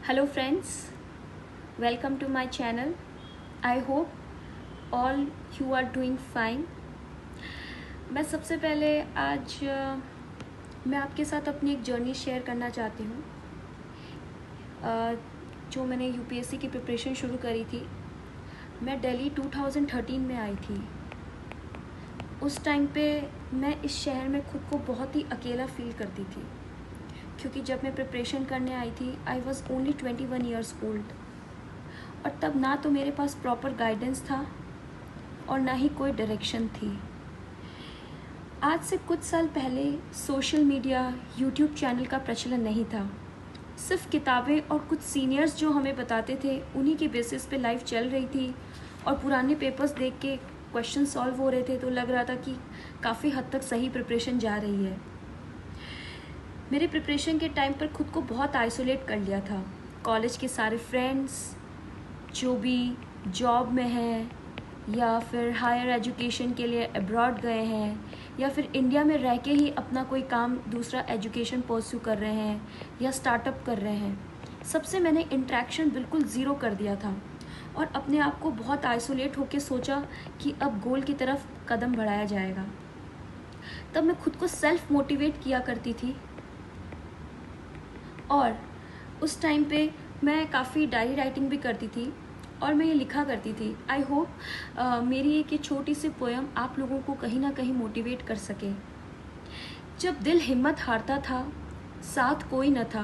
Hello friends, welcome to my channel. I hope all you are doing fine. मैं सबसे पहले आज मैं आपके साथ अपनी एक जर्नी शेयर करना चाहती हूँ। जो मैंने यूपीएससी की प्रिपरेशन शुरू करी थी, मैं दिल्ली 2013 में आई थी। उस टाइम पे मैं इस शहर में खुद को बहुत ही अकेला फील करती थी, क्योंकि जब मैं प्रिपरेशन करने आई थी I was only 21 years old, और तब ना तो मेरे पास प्रॉपर गाइडेंस था और ना ही कोई डायरेक्शन थी। आज से कुछ साल पहले सोशल मीडिया, यूट्यूब चैनल का प्रचलन नहीं था। सिर्फ किताबें और कुछ सीनियर्स जो हमें बताते थे उन्हीं के बेसिस पे लाइफ चल रही थी, और पुराने पेपर्स देख के क्वेश्चन सॉल्व हो रहे थे तो लग रहा था कि काफ़ी हद तक सही प्रिपरेशन जा रही है। मेरे प्रिपरेशन के टाइम पर खुद को बहुत आइसोलेट कर लिया था। कॉलेज के सारे फ्रेंड्स जो भी जॉब में हैं या फिर हायर एजुकेशन के लिए अब्रॉड गए हैं या फिर इंडिया में रह के ही अपना कोई काम दूसरा एजुकेशन परस्यू कर रहे हैं या स्टार्टअप कर रहे हैं, सबसे मैंने इंटरेक्शन बिल्कुल ज़ीरो कर दिया था और अपने आप को बहुत आइसोलेट होकर सोचा कि अब गोल की तरफ कदम बढ़ाया जाएगा। तब मैं खुद को सेल्फ मोटिवेट किया करती थी और उस टाइम पे मैं काफ़ी डायरी राइटिंग भी करती थी और मैं ये लिखा करती थी। आई होप मेरी एक ये छोटी सी पोएम आप लोगों को कहीं ना कहीं मोटिवेट कर सके। जब दिल हिम्मत हारता था, साथ कोई न था,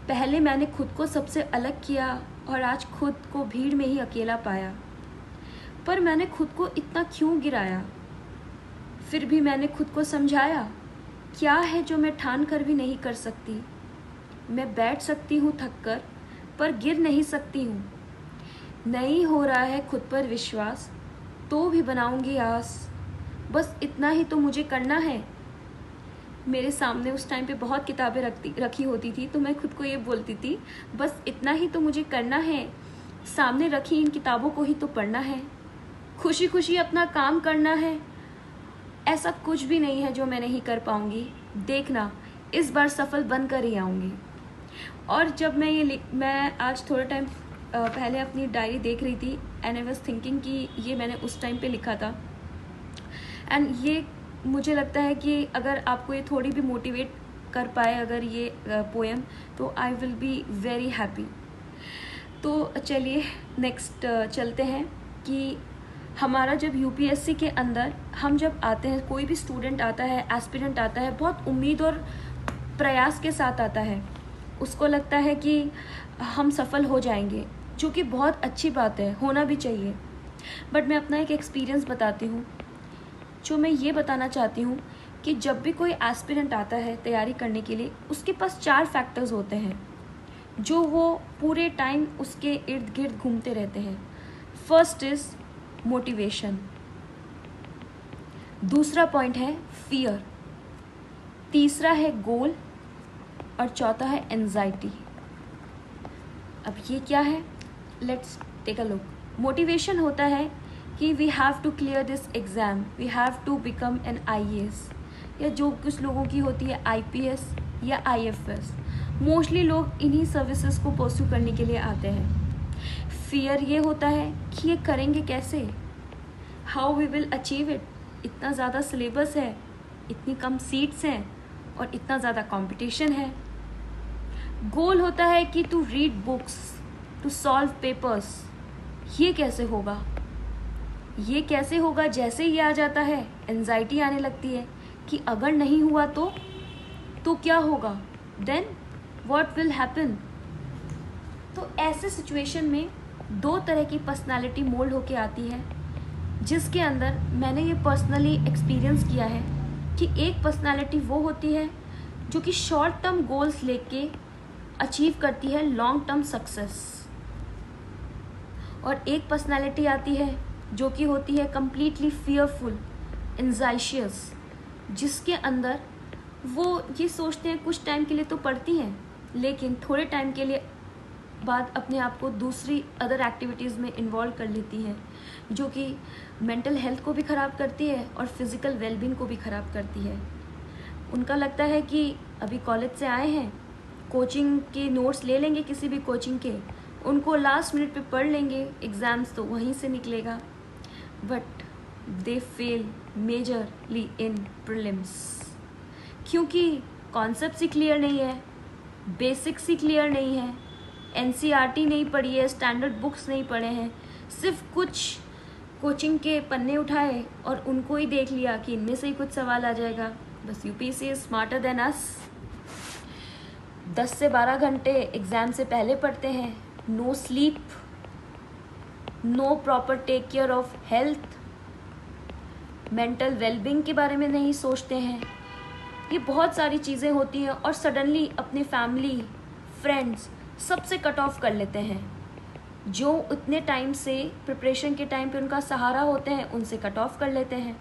पहले मैंने खुद को सबसे अलग किया और आज खुद को भीड़ में ही अकेला पाया। पर मैंने खुद को इतना क्यों गिराया? फिर भी मैंने खुद को समझाया, क्या है जो मैं ठान कर भी नहीं कर सकती। मैं बैठ सकती हूँ थक कर, पर गिर नहीं सकती हूँ। नहीं हो रहा है खुद पर विश्वास, तो भी बनाऊंगी आस। बस इतना ही तो मुझे करना है। मेरे सामने उस टाइम पे बहुत किताबें रखी होती थी, तो मैं खुद को ये बोलती थी, बस इतना ही तो मुझे करना है। सामने रखी इन किताबों को ही तो पढ़ना है। खुशी खुशी अपना काम करना है। ऐसा कुछ भी नहीं है जो मैं नहीं कर पाऊंगी। देखना, इस बार सफल बनकर ही आऊँगी। और जब मैं आज थोड़ा टाइम पहले अपनी डायरी देख रही थी एंड आई वाज थिंकिंग कि ये मैंने उस टाइम पे लिखा था, एंड ये मुझे लगता है कि अगर आपको ये थोड़ी भी मोटिवेट कर पाए अगर ये पोएम, तो I will be very happy. तो चलिए नेक्स्ट चलते हैं कि हमारा जब यूपीएससी के अंदर हम जब आते हैं, कोई भी स्टूडेंट आता है, एस्पिरेंट आता है, बहुत उम्मीद और प्रयास के साथ आता है। उसको लगता है कि हम सफल हो जाएंगे, जो कि बहुत अच्छी बात है, होना भी चाहिए। बट मैं अपना एक एक्सपीरियंस बताती हूँ, जो मैं ये बताना चाहती हूँ कि जब भी कोई एस्पिरेंट आता है तैयारी करने के लिए, उसके पास 4 फैक्टर्स होते हैं जो वो पूरे टाइम उसके इर्द गिर्द घूमते रहते हैं। फर्स्ट इज मोटिवेशन, दूसरा पॉइंट है फियर, तीसरा है गोल, और चौथा है एंजाइटी। अब ये क्या है? Let's take a look. Motivation होता है कि we have to clear this exam, we have to become an IAS, या जो कुछ लोगों की होती है आईपीएस या आईएफएस। मोस्टली लोग इन्हीं सर्विसेज को परस्यू करने के लिए आते हैं। फियर ये होता है कि ये करेंगे कैसे, how we will achieve it. इतना ज़्यादा सिलेबस है, इतनी कम सीट्स हैं और इतना ज़्यादा कंपटीशन है। गोल होता है कि to read books, to solve papers. ये कैसे होगा, ये कैसे होगा? जैसे ही आ जाता है एंजाइटी आने लगती है कि अगर नहीं हुआ तो क्या होगा, देन व्हाट विल हैपन। तो ऐसे सिचुएशन में 2 तरह की पर्सनालिटी मोल्ड होके आती है, जिसके अंदर मैंने ये पर्सनली एक्सपीरियंस किया है कि एक पर्सनालिटी वो होती है जो कि शॉर्ट टर्म गोल्स लेके अचीव करती है लॉन्ग टर्म सक्सेस, और एक पर्सनालिटी आती है जो कि होती है कम्प्लीटली फियरफुल, एंजाइशियस, जिसके अंदर वो ये सोचते हैं कुछ टाइम के लिए तो पढ़ती हैं, लेकिन थोड़े टाइम के लिए बाद अपने आप को दूसरी अदर एक्टिविटीज़ में इन्वॉल्व कर लेती हैं, जो कि मेंटल हेल्थ को भी ख़राब करती है और फिज़िकल वेलबींग को भी ख़राब करती है। उनका लगता है कि अभी कॉलेज से आए हैं, कोचिंग के नोट्स ले लेंगे किसी भी कोचिंग के, उनको लास्ट मिनट पे पढ़ लेंगे, एग्ज़ाम्स तो वहीं से निकलेगा, but they fail majorly in prelims, क्योंकि कॉन्सेप्ट ही क्लियर नहीं है, बेसिक्स ही क्लियर नहीं है, एनसीईआरटी नहीं पढ़ी है, स्टैंडर्ड बुक्स नहीं पढ़े हैं, सिर्फ कुछ कोचिंग के पन्ने उठाए और उनको ही देख लिया कि इनमें से ही कुछ सवाल आ जाएगा। बस UPSC is smarter than us. 10 से 12 घंटे एग्ज़ाम से पहले पढ़ते हैं, no sleep, no proper take care of health, mental wellbeing के बारे में नहीं सोचते हैं। ये बहुत सारी चीज़ें होती हैं और सडनली अपने फैमिली, फ्रेंड्स सबसे कट ऑफ कर लेते हैं। जो उतने टाइम से प्रिपरेशन के टाइम पे उनका सहारा होते हैं, उनसे कट ऑफ कर लेते हैं।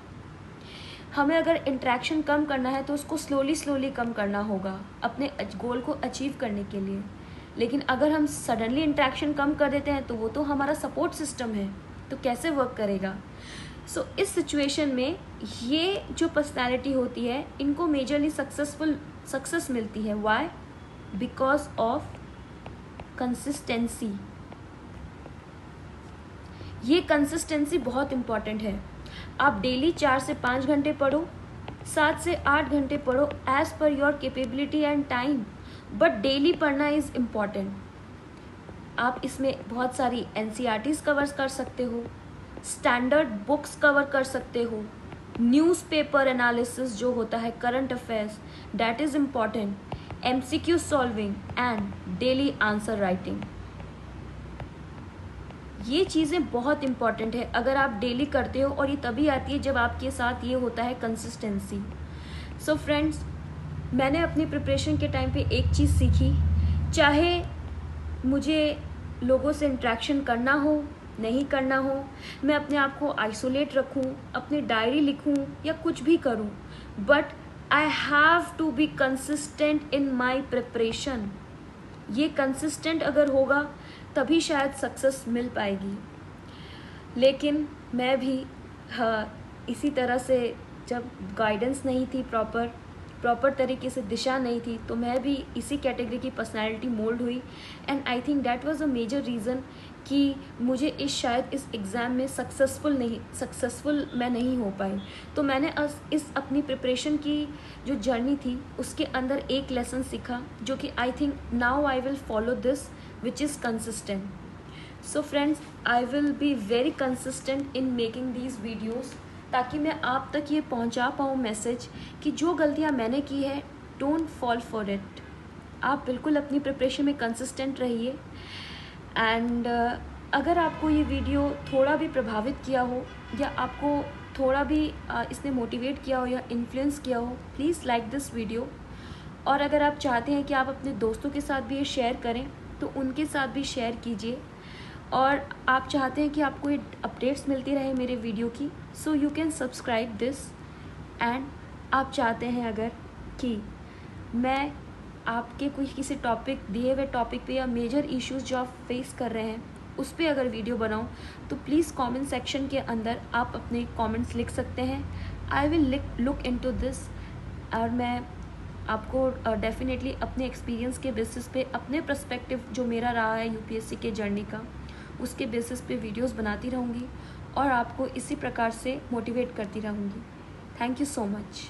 हमें अगर इंट्रैक्शन कम करना है तो उसको स्लोली कम करना होगा अपने गोल को अचीव करने के लिए। लेकिन अगर हम सडनली इंट्रैक्शन कम कर देते हैं तो वो तो हमारा सपोर्ट सिस्टम है, तो कैसे वर्क करेगा। सो इस सिचुएशन में ये जो पर्सनैलिटी होती है, इनको मेजरली सक्सेस मिलती है। वाई? Because of consistency. ये कंसिस्टेंसी बहुत इम्पॉर्टेंट है। आप डेली 4 से 5 घंटे पढ़ो, 7 से 8 घंटे पढ़ो, as per your capability and time, but daily पढ़ना इज़ इम्पॉर्टेंट। आप इसमें बहुत सारी एनसीईआरटीज़ कवर कर सकते हो, स्टैंडर्ड बुक्स कवर कर सकते हो, न्यूज़पेपर एनालिसिस जो होता है, current affairs, that is important, MCQ solving and daily answer writing. ये चीज़ें बहुत इंपॉर्टेंट है अगर आप डेली करते हो, और ये तभी आती है जब आपके साथ ये होता है कंसिस्टेंसी। सो फ्रेंड्स, मैंने अपनी प्रिपरेशन के टाइम पे एक चीज़ सीखी, चाहे मुझे लोगों से इंट्रैक्शन करना हो, नहीं करना हो, मैं अपने आप को आइसोलेट रखूं, अपनी डायरी लिखूं या कुछ भी करूं, but I have to be consistent in my preparation. ये कंसिस्टेंट अगर होगा तभी शायद सक्सेस मिल पाएगी। लेकिन मैं भी इसी तरह से, जब गाइडेंस नहीं थी, प्रॉपर तरीके से दिशा नहीं थी, तो मैं भी इसी कैटेगरी की पर्सनालिटी मोल्ड हुई। And I think that was a major reason कि मुझे शायद इस एग्ज़ाम में सक्सेसफुल मैं नहीं हो पाई। तो मैंने इस अपनी प्रिपरेशन की जो जर्नी थी उसके अंदर एक लेसन सीखा, जो कि I think now I will follow this, which is consistent. So friends, I will be very consistent in making these videos, ताकि मैं आप तक ये पहुंचा पाऊँ मैसेज कि जो गलतियां मैंने की है, डोंट फॉल फॉर इट। आप बिल्कुल अपनी प्रिपरेशन में कंसिस्टेंट रहिए। एंड अगर आपको ये वीडियो थोड़ा भी प्रभावित किया हो, या आपको थोड़ा भी इसने मोटिवेट किया हो या इन्फ्लुएंस किया हो, प्लीज़ लाइक दिस वीडियो। और अगर आप चाहते हैं कि आप अपने दोस्तों के साथ भी ये शेयर करें, तो उनके साथ भी शेयर कीजिए। और आप चाहते हैं कि आपको ये अपडेट्स मिलती रहे मेरे वीडियो की, so you can subscribe this. And आप चाहते हैं अगर कि मैं आपके कोई किसी दिए हुए टॉपिक पे या मेजर इश्यूज जो आप फेस कर रहे हैं उस पर अगर वीडियो बनाऊं, तो प्लीज़ कमेंट सेक्शन के अंदर आप अपने कमेंट्स लिख सकते हैं। I will look into this, और मैं आपको डेफिनेटली अपने एक्सपीरियंस के बेसिस पे, अपने पर्सपेक्टिव जो मेरा रहा है यूपीएससी के जर्नी का, उसके बेसिस पे वीडियोस बनाती रहूँगी और आपको इसी प्रकार से मोटिवेट करती रहूँगी। Thank you so much.